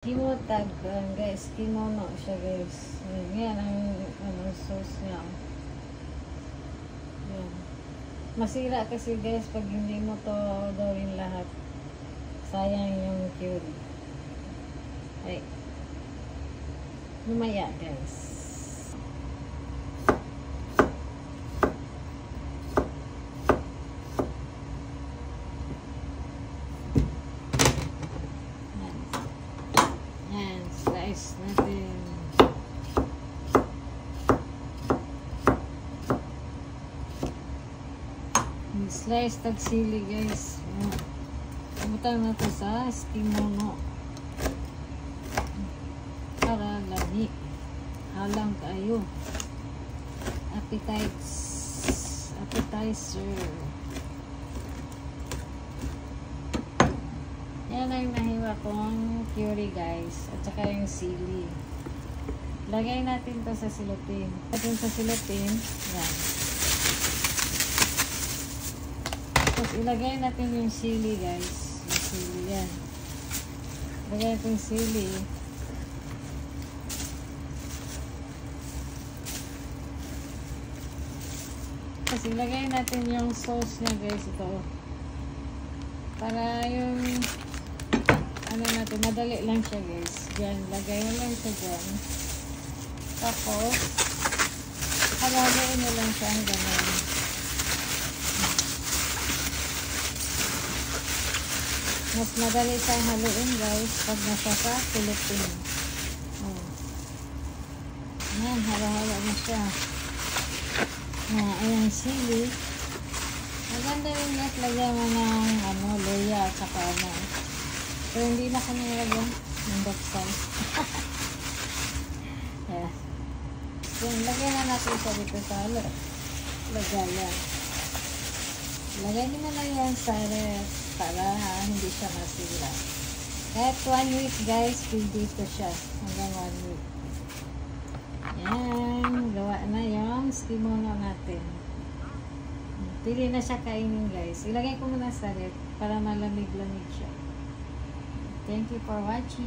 Kimotag guys, kimono siya guys. Yan ang sauce niya. Yan. Masira kasi guys pag hindi mo to gawin lahat. Sayang yung curry. Ay. Lumaya guys. Slice natin. Slice tag sili guys. Pumutang na ito sa kimono para lami. Halang kayo. Appetizer. Yan ang nahiwa kong curry guys. At saka yung sili. Lagay natin to sa silopin. Natin sa silopin. Yan. Tapos ilagay natin yung sili guys. Yung sili yan. Lagay natin yung sili. Tapos ilagay natin yung sauce niya guys. Ito. Para yung ano natin, madali lang siya guys. Diyan, lagay mo lang siya dyan. Tapos, halaluin mo lang siya ang gano'n. Mas madali siyang haluin guys pag nasa sa Philippines. Oh. Ayan, halo-halo na siya. Ayan, sili. Maganda rin guys, lagyan mo ng luya at saka pero hindi na kami nilagyan ng daksal. Yeah. Yan, lagyan na natin siya dito sa lagayan. Lagyan nyo na lang yan sa ref para hindi siya masira. Kahit 1 week guys, dito siya hanggang 1 week. Yan, gawa na yung kimono natin. Pili na siya kainin guys. Ilagay ko muna sa ref para malamig-lamig siya. Thank you for watching.